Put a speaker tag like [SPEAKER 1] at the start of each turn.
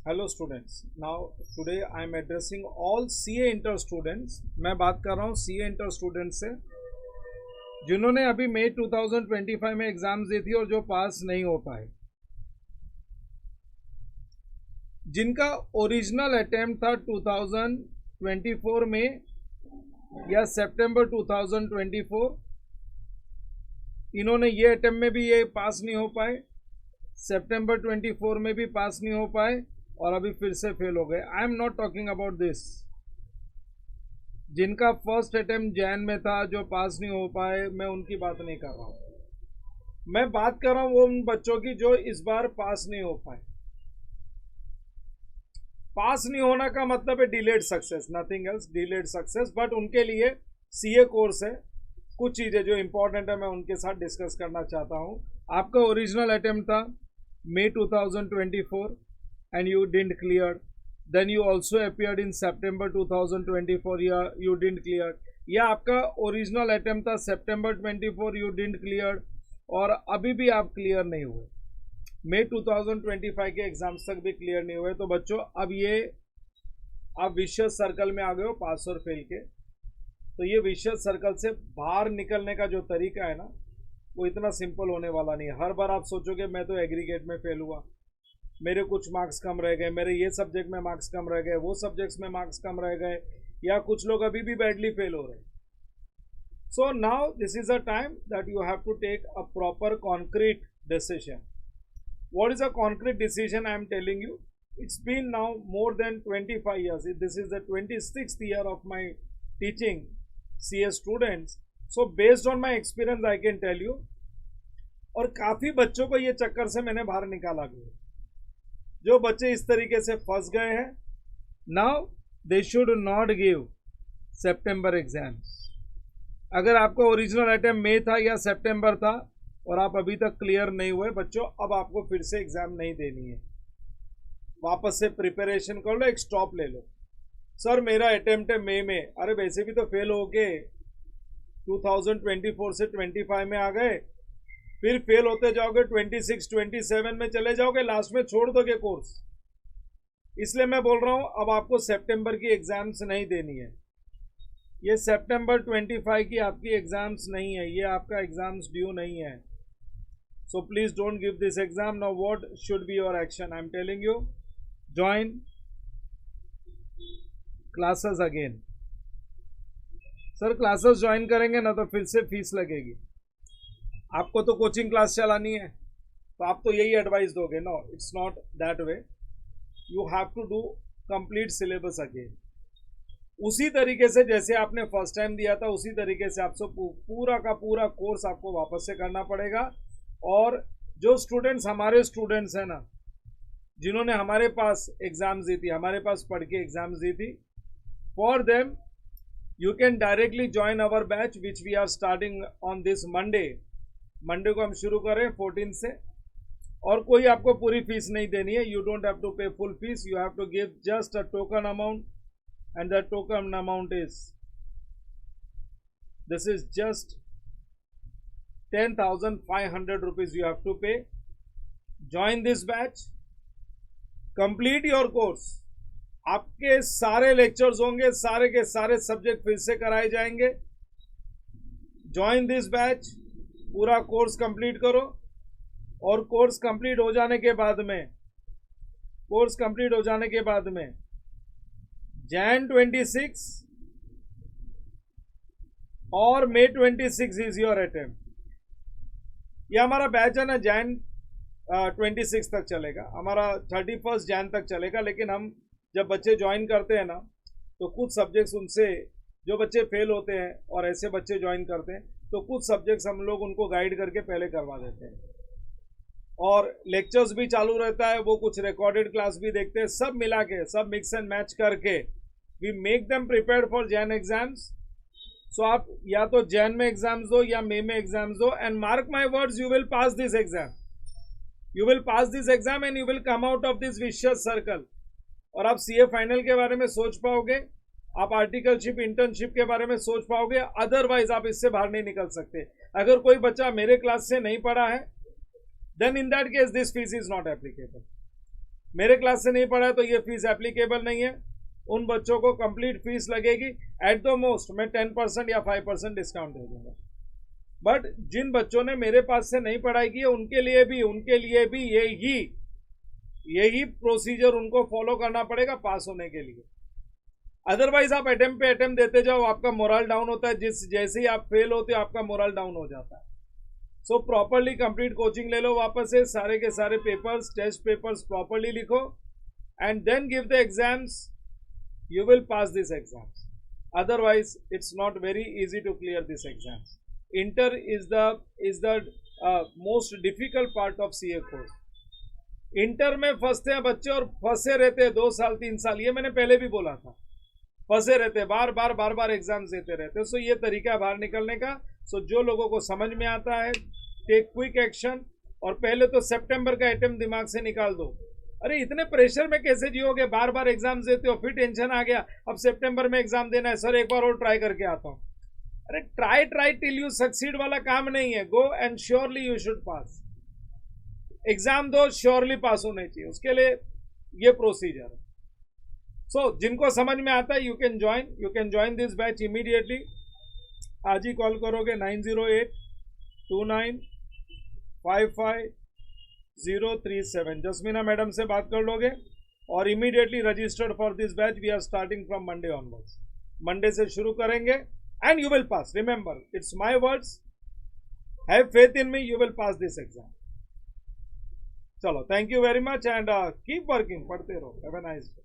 [SPEAKER 1] Hello students, now today I am addressing all CA inter students. मैं बात कर रहा हूँ सीए इंटर स्टूडेंट्स से जिन्होंने अभी मई 2025 में एग्जाम्स दी थी और जो पास नहीं हो पाए, जिनका ओरिजिनल अटेम्प्ट था 2024 में या सितंबर 2024। इन्होंने ये अटेम्प्ट में भी ये पास नहीं हो पाए, सितंबर 24 में भी पास नहीं हो पाए और अभी फिर से फेल हो गए। I am not talking about this. जिनका फर्स्ट अटेम्प्ट जैन में था जो पास नहीं हो पाए, मैं उनकी बात नहीं कर रहा हूं। मैं बात कर रहा हूं वो उन बच्चों की जो इस बार पास नहीं हो पाए। पास नहीं होना का मतलब है delayed success, nothing else, delayed success. But उनके लिए सीए कोर्स है, कुछ चीजें जो इंपॉर्टेंट है मैं उनके साथ डिस्कस करना चाहता हूं। आपका ओरिजिनल अटेम्प्ट था मई 2024 and you didn't clear. Then you also appeared in September 2024, you didn't clear. या आपका ओरिजिनल अटेम्प्ट था सितंबर 24, you didn't clear और अभी भी आप क्लियर नहीं हुए। मई 2025 के एग्जाम्स तक भी क्लियर नहीं हुए। तो बच्चों अब ये आप विशियस सर्कल में आ गए हो पास और फेल के। तो ये विशियस सर्कल से बाहर निकलने का जो तरीका है ना, वो इतना सिंपल होने वाला नहीं है। हर बार आप सोचोगे मैं तो एग्रीगेट में फेल हुआ, मेरे कुछ मार्क्स कम रह गए, मेरे ये सब्जेक्ट में मार्क्स कम रह गए, वो सब्जेक्ट्स में मार्क्स कम रह गए, या कुछ लोग अभी भी बैडली फेल हो रहे हैं। So now this is a time that you have to take a proper concrete decision. What is a concrete decision? I am telling you, it's been now more than 25 years. दिस इज द 26th year of my teaching CA students. So based on my experience I can tell you, और काफी बच्चों को ये चक्कर से मैंने बाहर निकाला भी है। जो बच्चे इस तरीके से फंस गए हैं, now they should not give September exams. अगर आपका ओरिजिनल अटेम्प्ट मई था या सितंबर था और आप अभी तक क्लियर नहीं हुए बच्चों, अब आपको फिर से एग्जाम नहीं देनी है। वापस से प्रिपरेशन कर लो, एक स्टॉप ले लो। सर मेरा अटेम्प्ट है मई में, अरे वैसे भी तो फेल हो के 2024 से 25 में आ गए, फिर फेल होते जाओगे 26, 27 में चले जाओगे, लास्ट में छोड़ दोगे कोर्स। इसलिए मैं बोल रहा हूं अब आपको सितंबर की एग्जाम्स नहीं देनी है। ये सितंबर 25 की आपकी एग्जाम्स नहीं है, ये आपका एग्जाम्स ड्यू नहीं है। So please don't give this exam. Now what should be your action? I am telling you, join classes again. Sir classes join करेंगे ना तो फिर से फीस लगेगी। आपको तो कोचिंग क्लास चलानी है तो आप तो यही एडवाइस दोगे। No, it's not that way. You have to do complete syllabus again, उसी तरीके से जैसे आपने फर्स्ट टाइम दिया था, उसी तरीके से आपसे पूरा का पूरा कोर्स आपको वापस से करना पड़ेगा। और जो स्टूडेंट्स हमारे स्टूडेंट्स हैं ना, जिन्होंने हमारे पास एग्जाम्स दी थी, हमारे पास पढ़ के एग्जाम्स दी थी, for them you can directly join our batch which we are starting on this Monday को हम शुरू करें 14 से। और कोई आपको पूरी फीस नहीं देनी है। You don't have to pay full fees, you have to give just a token amount and the token amount is this is just 10,500 rupees you have to pay. Join this batch, complete your course. आपके सारे lectures होंगे, सारे के सारे subject फिर से कराए जाएंगे। ज्वाइन दिस बैच, पूरा कोर्स कंप्लीट करो। और कोर्स कंप्लीट हो जाने के बाद में जैन 26 और मई 26 इज योर अटेम्प्ट। ये हमारा बैच है ना, जैन 26 तक चलेगा, हमारा 31 जैन तक चलेगा। लेकिन हम जब बच्चे ज्वाइन करते हैं ना, तो कुछ सब्जेक्ट्स उनसे, जो बच्चे फेल होते हैं और ऐसे बच्चे ज्वाइन करते हैं, तो कुछ सब्जेक्ट्स हम लोग उनको गाइड करके पहले करवा देते हैं। और लेक्चर्स भी चालू रहता है, वो कुछ रिकॉर्डेड क्लास भी देखते हैं, सब मिला के, सब मिक्स एंड मैच करके we make them prepared for जैन एग्जाम्स। सो आप या तो जैन में एग्जाम्स दो या मई में एग्जाम्स दो, and mark my words, you will pass this exam. You will pass this exam and you will come out of this vicious circle. और आप सीए फाइनल के बारे में सोच पाओगे, आप आर्टिकलशिप, इंटर्नशिप के बारे में सोच पाओगे, अदरवाइज आप इससे बाहर नहीं निकल सकते। अगर कोई बच्चा मेरे क्लास से नहीं पढ़ा है, then in that case this fees is not applicable. मेरे क्लास से नहीं पढ़ा है तो ये फीस एप्लीकेबल नहीं है, उन बच्चों को कंप्लीट फीस लगेगी। एट द मोस्ट मैं 10% या 5% डिस्काउंट दे दूंगा। बट जिन बच्चों ने मेरे पास से नहीं पढ़ाई की है उनके लिए भी यही प्रोसीजर उनको फॉलो करना पड़ेगा पास होने के लिए। अदरवाइज आप अटेम्प्ट पे अटेम्प्ट देते जाओ, आपका मोरल डाउन होता है, जैसे ही आप फेल होते हो आपका मोरल डाउन हो जाता है। सो प्रॉपरली कंप्लीट कोचिंग ले लो वापस से, सारे के सारे पेपर्स, टेस्ट पेपर्स प्रॉपरली लिखो and then give the exams, you will pass these exams. Otherwise it's not very easy to clear these exams. Inter is the most difficult part of CA course. Inter में फंसते हैं बच्चे और फंसे रहते हैं 2 साल 3 साल, ये मैंने पहले भी बोला था, फंसे रहते हैं, बार बार एग्जाम्स देते रहते हैं। सो ये तरीका है बाहर निकलने का। सो जो लोगों को समझ में आता है टेक क्विक एक्शन, और पहले तो सितंबर का अटेम्प्ट दिमाग से निकाल दो। अरे इतने प्रेशर में कैसे जियोगे, बार बार एग्जाम देते हो, फिर टेंशन आ गया अब सितंबर में एग्जाम देना है, सर एक बार और ट्राई करके आता हूं। अरे ट्राई टिल यू सक्सीड वाला काम नहीं है। Go and surely you should pass. Exam दो, श्योरली पास होने चाहिए, उसके लिए ये प्रोसीजर है। सो जिनको समझ में आता है you can join this batch immediately. आज ही कॉल करोगे 9082955 जस्मीना मैडम से बात कर लोगे और immediately registered for this batch. We are starting from Monday onwards. Monday से शुरू करेंगे and you will pass. Remember it's my words, have faith in me, you will pass this exam. चलो, thank you very much and keep working, पढ़ते रहो। Have a nice day.